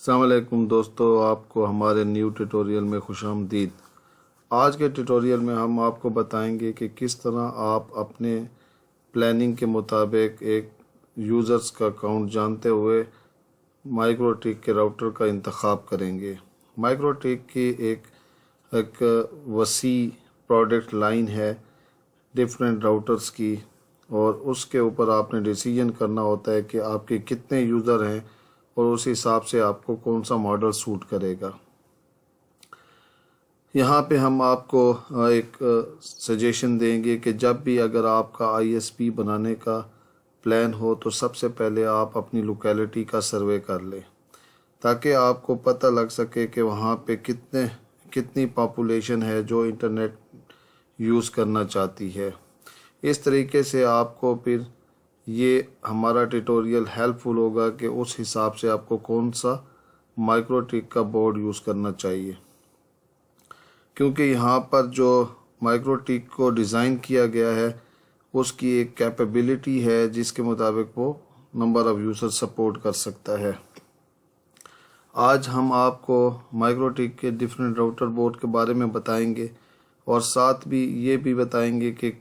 अस्सलाम वालेकुम दोस्तों, आपको हमारे न्यू ट्यूटोरियल में खुशामदीद। आज के ट्यूटोरियल में हम आपको बताएंगे कि किस तरह आप अपने प्लानिंग के मुताबिक एक यूज़र्स का काउंट जानते हुए माइक्रोटिक के राउटर का इंतखाब करेंगे। माइक्रोटिक की एक वसी प्रोडक्ट लाइन है डिफरेंट राउटर्स की, और उसके ऊपर आपने डिसीजन करना होता है कि आपके कितने यूज़र हैं और उस हिसाब से आपको कौन सा मॉडल सूट करेगा। यहाँ पे हम आपको एक सजेशन देंगे कि जब भी अगर आपका आईएसपी बनाने का प्लान हो तो सबसे पहले आप अपनी लोकेलिटी का सर्वे कर लें, ताकि आपको पता लग सके कि वहाँ पे कितनी पॉपुलेशन है जो इंटरनेट यूज़ करना चाहती है। इस तरीके से आपको फिर ये हमारा ट्यूटोरियल हेल्पफुल होगा कि उस हिसाब से आपको कौन सा माइक्रोटिक का बोर्ड यूज़ करना चाहिए, क्योंकि यहाँ पर जो माइक्रोटिक को डिज़ाइन किया गया है उसकी एक कैपेबिलिटी है जिसके मुताबिक वो नंबर ऑफ़ यूज़र सपोर्ट कर सकता है। आज हम आपको माइक्रोटिक के डिफरेंट राउटर बोर्ड के बारे में बताएंगे और साथ भी ये भी बताएंगे कि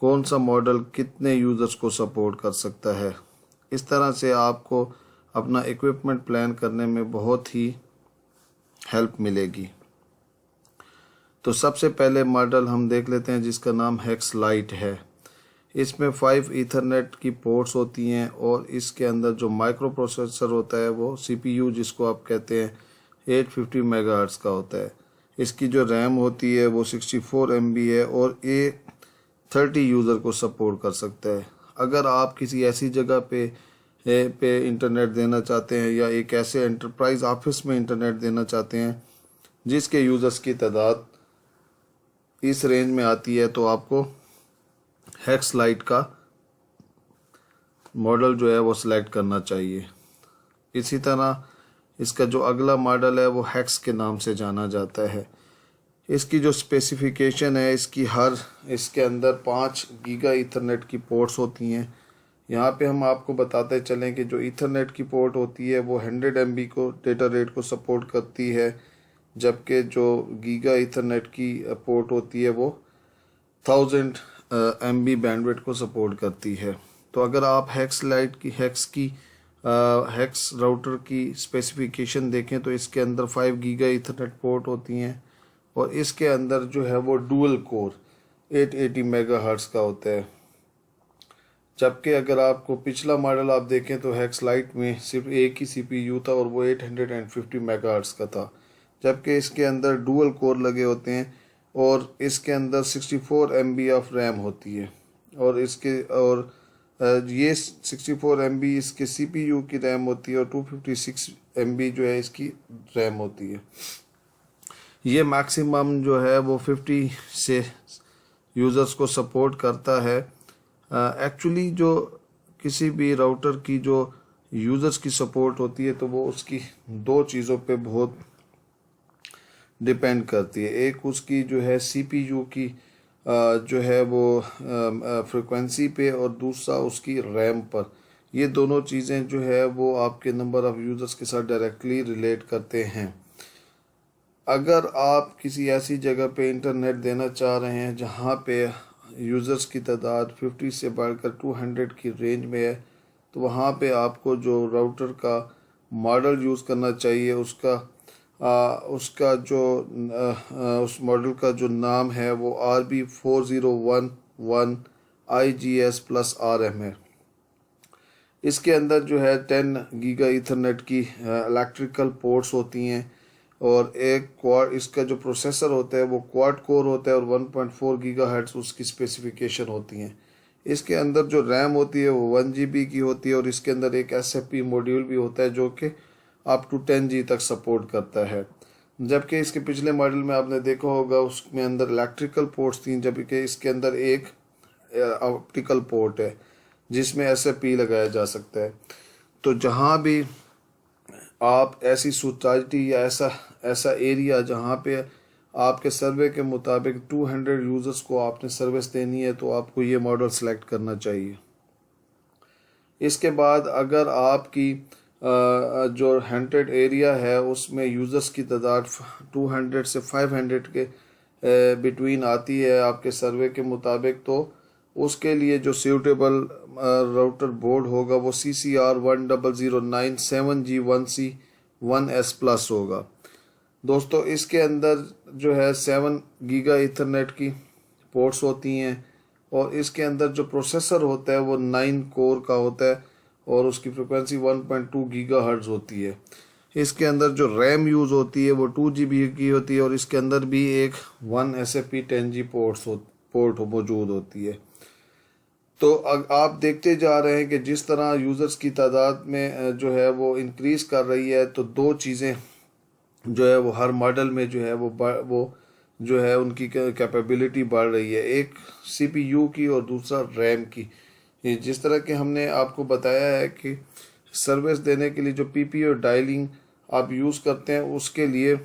कौन सा मॉडल कितने यूज़र्स को सपोर्ट कर सकता है। इस तरह से आपको अपना इक्विपमेंट प्लान करने में बहुत ही हेल्प मिलेगी। तो सबसे पहले मॉडल हम देख लेते हैं जिसका नाम हेक्स लाइट है। इसमें 5 ईथरनेट की पोर्ट्स होती हैं और इसके अंदर जो माइक्रो प्रोसेसर होता है वो सीपीयू जिसको आप कहते हैं 850 मेगाहर्ट्ज़ का होता है। इसकी जो रैम होती है वो 64 MB है और ये 30 यूज़र को सपोर्ट कर सकता है। अगर आप किसी ऐसी जगह पे इंटरनेट देना चाहते हैं या एक ऐसे एंटरप्राइज ऑफिस में इंटरनेट देना चाहते हैं जिसके यूज़र्स की तादाद इस रेंज में आती है, तो आपको हेक्स लाइट का मॉडल जो है वो सिलेक्ट करना चाहिए। इसी तरह इसका जो अगला मॉडल है वो हेक्स के नाम से जाना जाता है। इसकी जो स्पेसिफिकेशन है इसके अंदर 5 गीगा ईथरनेट की पोर्ट्स होती हैं। यहाँ पे हम आपको बताते चलें कि जो ईथरनेट की पोर्ट होती है वो 100 MB को डेटा रेट को सपोर्ट करती है, जबकि जो गीगा ईथरनेट की पोर्ट होती है वो 1000 MB बैंडविड्थ को सपोर्ट करती है। तो अगर आप हेक्स राउटर की स्पेसिफिकेशन देखें तो इसके अंदर 5 गीगा ईथरनेट पोर्ट होती हैं और इसके अंदर जो है वो डुअल कोर 880 मेगाहर्ट्ज़ का होता है। जबकि अगर आपको पिछला मॉडल आप देखें तो हेक्स लाइट में सिर्फ एक ही सीपीयू था और वो 850 मेगाहर्ट्ज़ का था, जबकि इसके अंदर डुअल कोर लगे होते हैं और इसके अंदर 64 MB ऑफ रैम होती है और ये 64 MB इसके सीपीयू की रैम होती है और 256 MB जो है इसकी रैम होती है। ये मैक्सिमम जो है वो 50 से यूज़र्स को सपोर्ट करता है। एक्चुअली जो किसी भी राउटर की जो यूज़र्स की सपोर्ट होती है तो वो उसकी 2 चीज़ों पे बहुत डिपेंड करती है। एक उसकी जो है सीपीयू की जो है वो फ्रिक्वेंसी पे और दूसरा उसकी रैम पर। ये दोनों चीज़ें जो है वो आपके नंबर ऑफ़ यूज़र्स के साथ डायरेक्टली रिलेट करते हैं। अगर आप किसी ऐसी जगह पे इंटरनेट देना चाह रहे हैं जहाँ पे यूज़र्स की तादाद 50 से बढ़कर 200 की रेंज में है, तो वहाँ पे आपको जो राउटर का मॉडल यूज़ करना चाहिए उस मॉडल का जो नाम है वो RB4011 IGS+RM है। इसके अंदर जो है 10 गीगा ईथरनेट की इलेक्ट्रिकल पोर्ट्स होती हैं और इसका जो प्रोसेसर होता है वो क्वाड कोर होता है और 1.4 गीगाहर्ट्ज़ उसकी स्पेसिफिकेशन होती हैं। इसके अंदर जो रैम होती है वो 1 GB की होती है और इसके अंदर एक SFP मॉड्यूल भी होता है जो कि अप टू 10G तक सपोर्ट करता है। जबकि इसके पिछले मॉडल में आपने देखा होगा उसमें अंदर इलेक्ट्रिकल पोर्ट्स थी, जबकि इसके अंदर एक ऑप्टिकल पोर्ट है जिसमें SFP लगाया जा सकता है। तो जहाँ भी आप ऐसी सोसाइटी या ऐसा एरिया जहाँ पे आपके सर्वे के मुताबिक 200 यूज़र्स को आपने सर्विस देनी है तो आपको ये मॉडल सेलेक्ट करना चाहिए। इसके बाद अगर आपकी जो 100 एरिया है उसमें यूज़र्स की तादाद 200 से 500 के बिटवीन आती है आपके सर्वे के मुताबिक, तो उसके लिए जो सूटेबल राउटर बोर्ड होगा वो CCR 1009 7G1C1S प्लस होगा। दोस्तों इसके अंदर जो है 7 गीगा ईथरनेट की पोर्ट्स होती हैं और इसके अंदर जो प्रोसेसर होता है वो 9 कोर का होता है और उसकी फ्रिक्वेंसी 1.2 गीगाहर्ट्ज़ होती है। इसके अंदर जो रैम यूज़ होती है वो 2 GB की होती है और इसके अंदर भी एक 1 SFP 10G पोर्ट मौजूद होती है। तो आप देखते जा रहे हैं कि जिस तरह यूज़र्स की तादाद में जो है वो इंक्रीज़ कर रही है, तो दो चीज़ें जो है वो हर मॉडल में जो है वो जो है उनकी कैपेबिलिटी बढ़ रही है, एक CPU की और दूसरा रैम की। जिस तरह के हमने आपको बताया है कि सर्विस देने के लिए जो PPO डायलिंग आप यूज़ करते हैं उसके लिए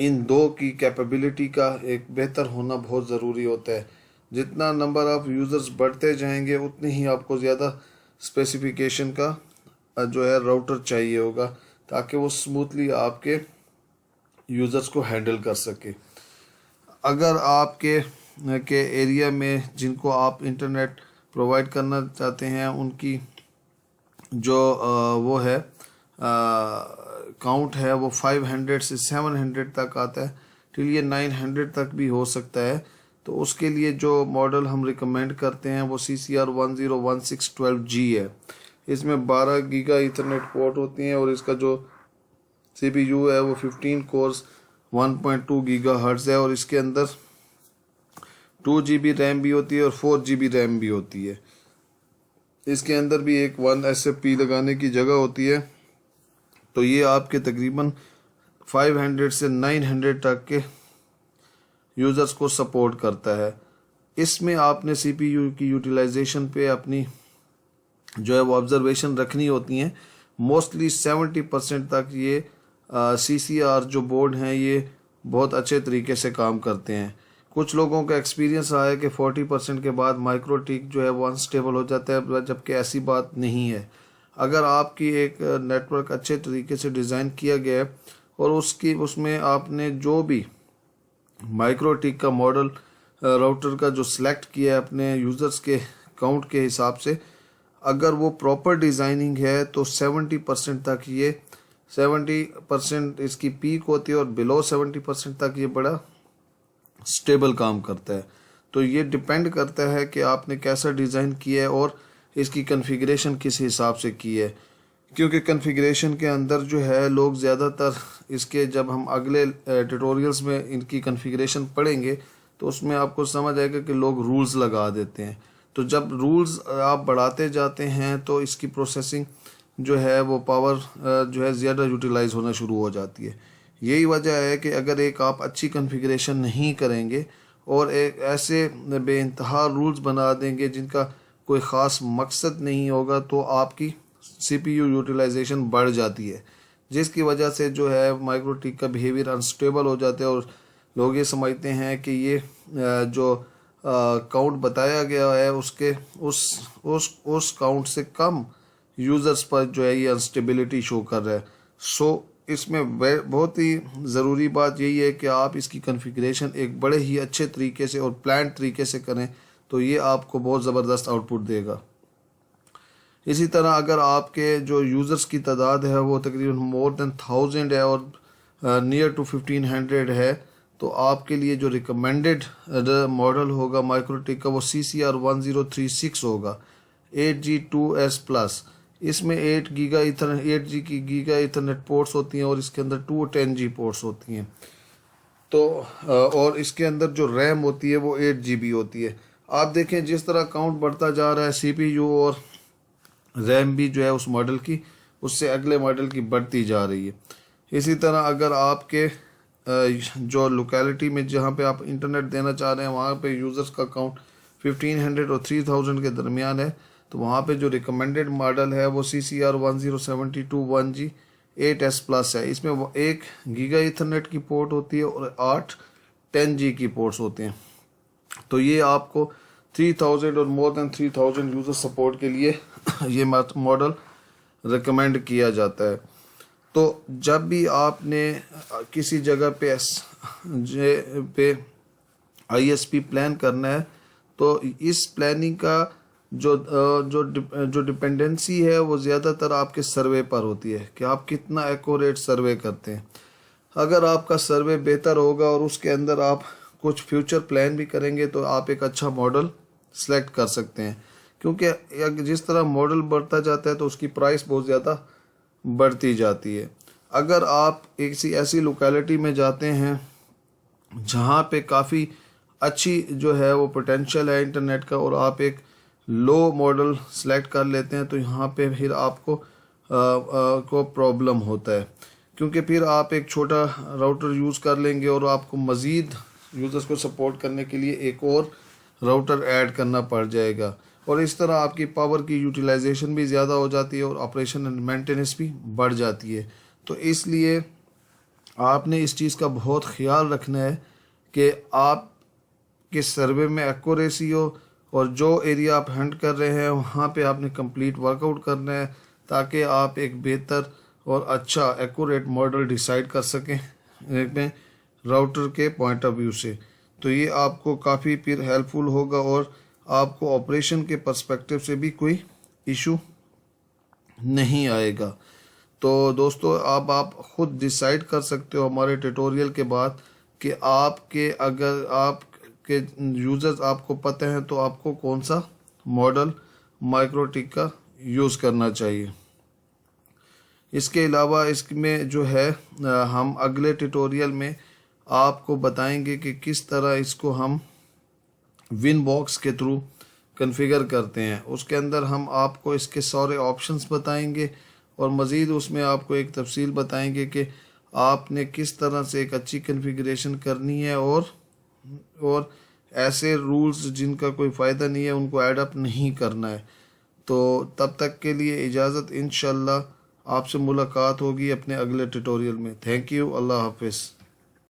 इन दो की कैपेबिलिटी का एक बेहतर होना बहुत ज़रूरी होता है। जितना नंबर ऑफ़ यूज़र्स बढ़ते जाएंगे उतनी ही आपको ज़्यादा स्पेसिफिकेशन का जो है राउटर चाहिए होगा ताकि वो स्मूथली आपके यूज़र्स को हैंडल कर सके। अगर आपके एरिया में जिनको आप इंटरनेट प्रोवाइड करना चाहते हैं उनकी जो वो है काउंट है वो 500 से 700 तक आता है, तो ये 900 तक भी हो सकता है। तो उसके लिए जो मॉडल हम रिकमेंड करते हैं वो CCR 101612G है। इसमें 12 गीगा ईथरनेट पोर्ट होती हैं और इसका जो CPU है वो 15 कोर्स 1.2 गीगाहर्ट्ज़ है और इसके अंदर 2 GB रैम भी होती है और 4 GB रैम भी होती है। इसके अंदर भी एक 1 SFP लगाने की जगह होती है। तो ये आपके तकरीबन 500 से 900 तक के यूज़र्स को सपोर्ट करता है। इसमें आपने CPU की यूटिलाइजेशन पे अपनी जो है वो ऑब्जर्वेशन रखनी होती हैं। मोस्टली 70% तक ये CCR जो बोर्ड हैं ये बहुत अच्छे तरीके से काम करते हैं। कुछ लोगों का एक्सपीरियंस रहा है कि 40% के बाद माइक्रोटिक जो है वो अनस्टेबल हो जाता है, जबकि ऐसी बात नहीं है। अगर आपकी एक नेटवर्क अच्छे तरीके से डिज़ाइन किया गया है और उसमें आपने जो भी माइक्रोटिक का मॉडल राउटर का जो सिलेक्ट किया है अपने यूज़र्स के काउंट के हिसाब से, अगर वो प्रॉपर डिज़ाइनिंग है तो 70% तक ये 70% इसकी पीक होती है और बिलो 70% तक ये बड़ा स्टेबल काम करता है। तो ये डिपेंड करता है कि आपने कैसा डिज़ाइन किया है और इसकी कॉन्फ़िगरेशन किस हिसाब से की है, क्योंकि कॉन्फ़िगरेशन के अंदर जो है लोग ज़्यादातर इसके जब हम अगले ट्यूटोरियल्स में इनकी कॉन्फ़िगरेशन पढ़ेंगे तो उसमें आपको समझ आएगा कि लोग रूल्स लगा देते हैं। तो जब रूल्स आप बढ़ाते जाते हैं तो इसकी प्रोसेसिंग जो है वो पावर जो है ज़्यादा यूटिलाइज़ होना शुरू हो जाती है। यही वजह है कि अगर एक आप अच्छी कॉन्फ़िगरेशन नहीं करेंगे और एक ऐसे बेइंतहा रूल्स बना देंगे जिनका कोई ख़ास मकसद नहीं होगा तो आपकी CPU यूटिलाइजेशन बढ़ जाती है, जिसकी वजह से जो है माइक्रोटिक का बिहेवियर अनस्टेबल हो जाता है और लोग ये समझते हैं कि ये जो काउंट बताया गया है उसके उस काउंट से कम यूज़र्स पर जो है ये अनस्टेबिलिटी शो कर रहा है। सो इसमें बहुत ही ज़रूरी बात यही है कि आप इसकी कॉन्फ़िगरेशन एक बड़े ही अच्छे तरीके से और प्लान तरीके से करें तो ये आपको बहुत ज़बरदस्त आउटपुट देगा। इसी तरह अगर आपके जो यूज़र्स की तादाद है वो तकरीबन मोर देन 1000 है और नियर टू 1500 है, तो आपके लिए जो रिकमेंडेड मॉडल होगा माइक्रोटिक का वो CCR 1036 होगा 8G2S प्लस। इसमें 8 G की गीगा ईथरनेट पोर्ट्स होती हैं और इसके अंदर 2 10G पोर्ट्स होती हैं। तो और इसके अंदर जो रैम होती है वो 8 GB होती है। आप देखें जिस तरह काउंट बढ़ता जा रहा है CPU और रैम भी जो है उस मॉडल की उससे अगले मॉडल की बढ़ती जा रही है। इसी तरह अगर आपके जो लोकेलिटी में जहाँ पे आप इंटरनेट देना चाह रहे हैं वहाँ पे यूज़र्स का काउंट 1500 और 3000 के दरमियान है, तो वहाँ पे जो रिकमेंडेड मॉडल है वो CCR 10721G 8S प्लस है। इसमें वो 1 गीगा ईथरनेट की पोर्ट होती है और 8 10G की पोर्ट्स होते हैं। तो ये आपको 3000 और मोर देन 3000 यूज़र सपोर्ट के लिए ये मॉडल रिकमेंड किया जाता है। तो जब भी आपने किसी जगह पे ISP प्लान करना है तो इस प्लानिंग का जो डिपेंडेंसी है वो ज़्यादातर आपके सर्वे पर होती है कि आप कितना एक्यूरेट सर्वे करते हैं। अगर आपका सर्वे बेहतर होगा और उसके अंदर आप कुछ फ्यूचर प्लान भी करेंगे तो आप एक अच्छा मॉडल सेलेक्ट कर सकते हैं, क्योंकि जिस तरह मॉडल बढ़ता जाता है तो उसकी प्राइस बहुत ज़्यादा बढ़ती जाती है। अगर आप एक ऐसी लोकेलिटी में जाते हैं जहाँ पे काफ़ी अच्छी जो है वो पोटेंशियल है इंटरनेट का और आप एक लो मॉडल सेलेक्ट कर लेते हैं तो यहाँ पे फिर आपको को प्रॉब्लम होता है, क्योंकि फिर आप एक छोटा राउटर यूज़ कर लेंगे और आपको मज़ीद यूज़र्स को सपोर्ट करने के लिए एक और राउटर ऐड करना पड़ जाएगा और इस तरह आपकी पावर की यूटिलाइजेशन भी ज़्यादा हो जाती है और ऑपरेशन एंड मेंटेनेंस भी बढ़ जाती है। तो इसलिए आपने इस चीज़ का बहुत ख्याल रखना है कि आप के सर्वे में एक्यूरेसी हो और जो एरिया आप हंट कर रहे हैं वहाँ पे आपने कंप्लीट वर्कआउट करना है ताकि आप एक बेहतर और अच्छा एक्यूरेट मॉडल डिसाइड कर सकें में राउटर के पॉइंट ऑफ व्यू से। तो ये आपको काफ़ी फिर हेल्पफुल होगा और आपको ऑपरेशन के पर्सपेक्टिव से भी कोई इशू नहीं आएगा। तो दोस्तों अब आप ख़ुद डिसाइड कर सकते हो हमारे ट्यूटोरियल के बाद कि आपके अगर आप के यूज़र्स आपको पता है तो आपको कौन सा मॉडल माइक्रोटिक का यूज़ करना चाहिए। इसके अलावा इसमें जो है हम अगले ट्यूटोरियल में आपको बताएंगे कि किस तरह इसको हम विनबॉक्स के थ्रू कॉन्फ़िगर करते हैं। उसके अंदर हम आपको इसके सारे ऑप्शंस बताएंगे और मज़ीद उसमें आपको एक तफसील बताएंगे कि आपने किस तरह से एक अच्छी कॉन्फ़िगरेशन करनी है और ऐसे रूल्स जिनका कोई फ़ायदा नहीं है उनको ऐडअप नहीं करना है। तो तब तक के लिए इजाज़त, इंशाल्लाह आपसे मुलाकात होगी अपने अगले ट्यूटोरियल में। थैंक यू, अल्लाह हाफिज़।